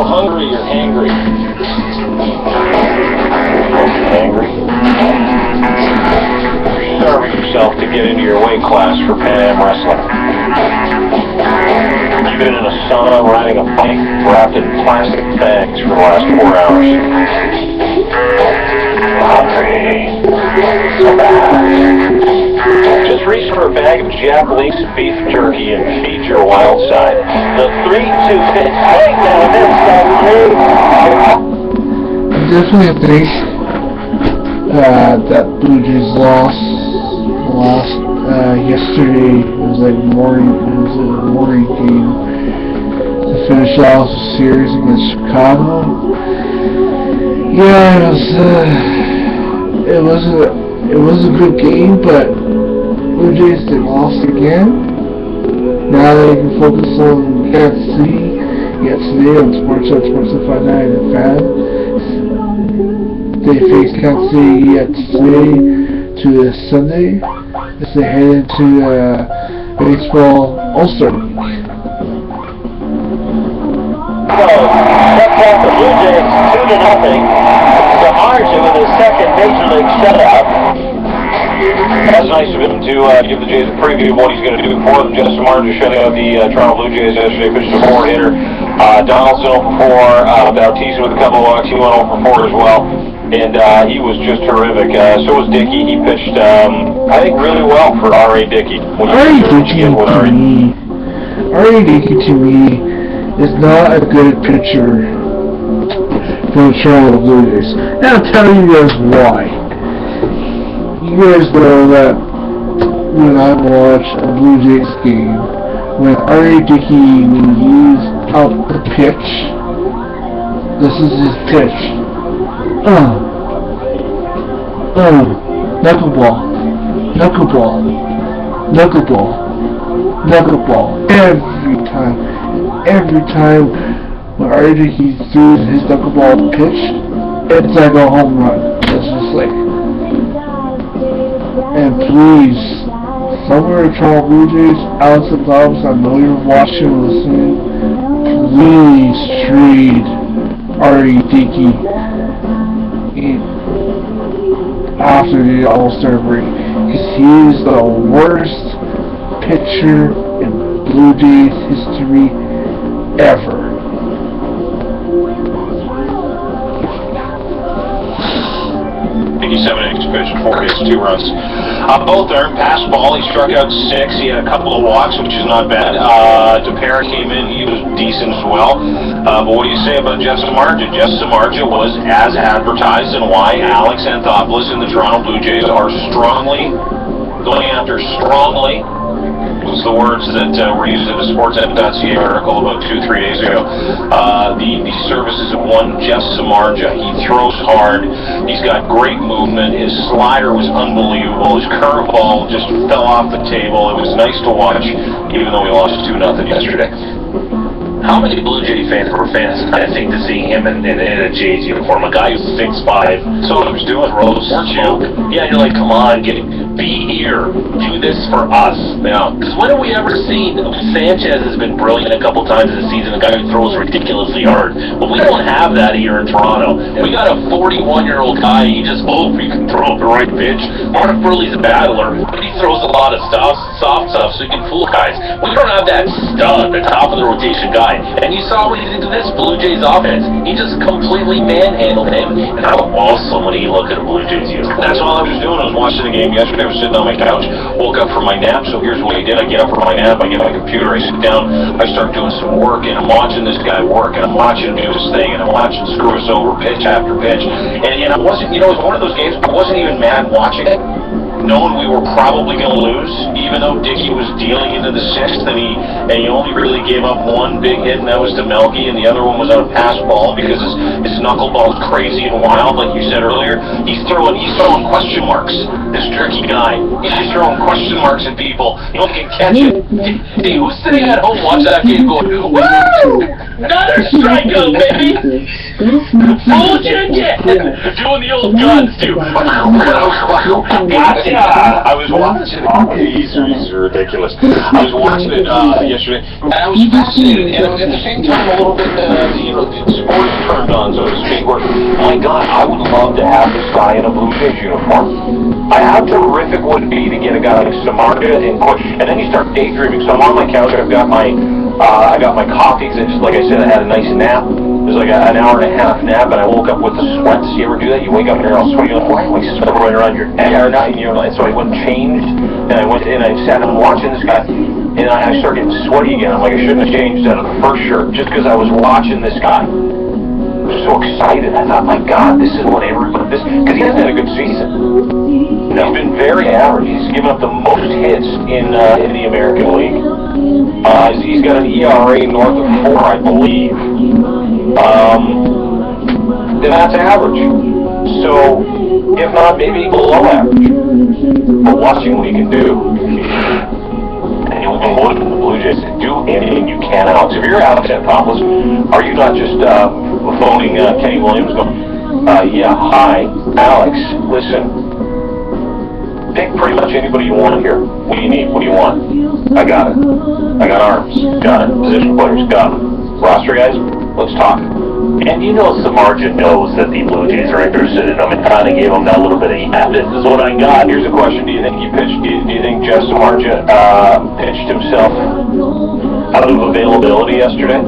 hungry or hangry? Hangry? Starving yourself to get into your weight class for Pan Am Wrestling. You've been in a sauna riding a bike wrapped in plastic bags for the last 4 hours. Hungry. So bad. Just reach for a bag of Japanese beef jerky and feed your wild side. The 3-2 hit right now. I definitely think that Blue Jays lost yesterday. It was like a morning game to finish off the series against Chicago. Yeah, it was a good game, but Blue Jays, they lost again. Now they can focus on Kansas City. Yet today on Sportsnet 59 and Fan, they face Kansas City yet today to this Sunday as they head into baseball All-Star Week. Webcam, the Blue Jays 2-0. Samardzija with his second major league shutout. That's nice of him to give the Jays a preview of what he's going to do for them. Justin Samardzija shutting out the Toronto Blue Jays yesterday, pitched a 4-hitter. Donaldson 0 for 4, Bautista with a couple of walks, he went 0 for 4 as well. And he was just terrific. So was Dickey. He pitched, I think, really well for R.A. Dickey. R.A. Dickey to me is not a good pitcher for the Toronto Blue Jays. And I'll tell you guys why. You guys know that when I watch a Blue Jays game, when R.A. Dickey, when he's out the pitch, this is his pitch. Knuckleball. Every time when R.A. Dickey threw his knuckleball pitch, it's like a home run. It's just like, and please, somewhere in Toronto Blue Jays, Alex and Dobbs, I know you're watching and listening, please trade R.A. Dickey after the All-Star break, because he is the worst pitcher in Blue Jays history ever. 87 innings pitched, 4 hits, 2 runs. Both earned pass ball. He struck out 6. He had a couple of walks, which is not bad. DePera came in. He was decent as well. But what do you say about Jeff Samardzija? Jeff Samardzija was as advertised, and why Alex Anthopoulos and the Toronto Blue Jays are going after strongly. Was the words that were used in the Sportsnet.ca article about 2-3 days ago. The services of one Jeff Samardzija. He throws hard. He's got great movement. His slider was unbelievable. His curveball just fell off the table. It was nice to watch, even though we lost 2-0 yesterday. How many Blue Jay fans were fans, I think, to see him in a Jays uniform? A guy who's 6'5", so what he was doing, Rose, weren't you? Yeah, you're like, come on, be here, do this for us. Yeah. Because when have we ever seen, Sanchez has been brilliant a couple times this season, a guy who throws ridiculously hard, but we don't have that here in Toronto. We got a 41-year-old guy, he just hopes he can throw the right pitch. Mark Burley's a battler, but he throws a lot of soft stuff so he can fool guys. We don't have that stud, the top of the rotation guy. And you saw what he did to this Blue Jays offense. He just completely manhandled him. And how awesome when he looked at a Blue Jays uniform. That's all I was doing. I was watching the game yesterday. I was sitting on my couch. Woke up from my nap. So here's what I did. I get up from my nap. I get my computer. I sit down. I start doing some work. And I'm watching this guy work. And I'm watching him do his thing. And I'm watching him screw us over pitch after pitch. And I wasn't, it was one of those games. I wasn't even mad watching it, knowing we were probably going to lose, even though Dickey was dealing into the 6th, and he only really gave up one big hit, and that was to Melky, and the other one was on a pass ball because his knuckleball is crazy and wild, like you said earlier. He's throwing question marks. This tricky guy, he's just throwing question marks at people. You only can catch it. Hey, who's sitting at home watching that game going, woo! Another strikeout, baby! Bullshit! Doing the old guns, too. Gotcha! I was watching it. These are ridiculous. I was watching it yesterday, and I was fascinated, and at the same time a little bit, sports turned on, so to speak, where, my God, I would love to have this guy in a Blue Jays uniform. How terrific would it be to get a guy like Samardzija and then you start daydreaming. So I'm on my couch, I've got my coffee, because just like I said, I had a nice nap. It was like an hour and a half nap, and I woke up with the sweats. You ever do that? You wake up and you're all sweaty, you're like, why am I sweating around your neck? Or not, and so I went and changed, and I went and I sat and watching this guy, and I started getting sweaty again. I'm like, I shouldn't have changed out of the first shirt, just because I was watching this guy. I was so excited. I thought, my God, this is what everybody, because he hasn't had a good season. He's been very average. He's given up the most hits in the American League. He's got an ERA north of 4, I believe. And that's average. So, if not, maybe below average. But watching what he can do, and you'll be voted from the Blue Jays to do anything you can, Alex. If you're Alex Anthopoulos, are you not just phoning Kenny Williams going, yeah, hi, Alex, listen. Pick pretty much anybody you want here. What do you need? What do you want? I got it. I got arms. Got it. Position players. Got them. Roster guys, let's talk. And you know Samardzija knows that the Blue Jays are interested in him and kind of gave him that little bit of, yeah, this is what I got. Here's a question. Do you think he pitched? Do you think Jeff Samardzija pitched himself out of availability yesterday?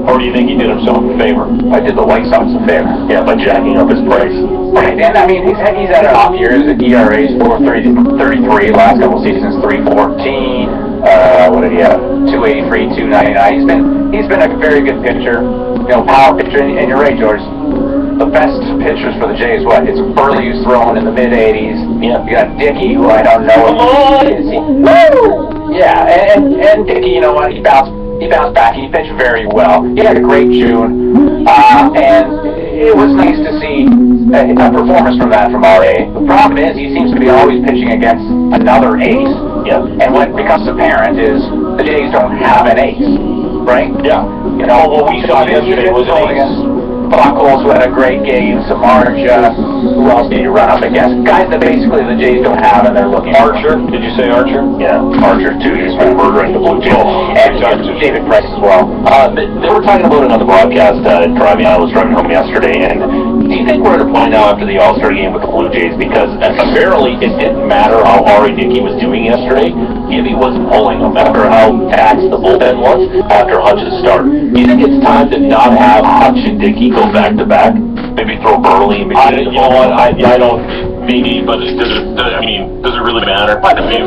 Or do you think he did himself a favor? I did the White Sox a favor. Yeah, by jacking up his price. Right, and I mean, he's had an off year. His ERA is 4.33. Last couple seasons, 3.14. What did he have? 2.83, 2.99. He's been a very good pitcher. Power pitcher. And you're right, George. The best pitchers for the Jays, what? It's Burley, who's throwing in the mid-80s. Yeah. You got Dickey, who I don't know. Woo! Yeah, and Dickey, you know what? He bounced back. He pitched very well. He had a great June, and it was nice to see a performance from RA. The problem is he seems to be always pitching against another ace. Yeah. And what becomes apparent is the Jays don't have an ace, right? Yeah. What we saw yesterday was an ace. Buckles, who had a great game, Samardzija, who else did you run up against? Guys that basically the Jays don't have, and they're looking. Archer? Did you say Archer? Yeah, Archer too. He's been murdering the Blue Jays. And David Price as well. They were talking about it on the broadcast. I was driving home yesterday, and do you think we're at a point now after the All-Star game with the Blue Jays, because apparently it didn't matter how R.A. Dickey was doing yesterday if he wasn't pulling them after how taxed the bullpen was after Hutch's start. Do you think it's time to not have Hutch and Dickey go back-to-back? Maybe throw Burley in between? I don't, maybe, but does it really matter? I mean,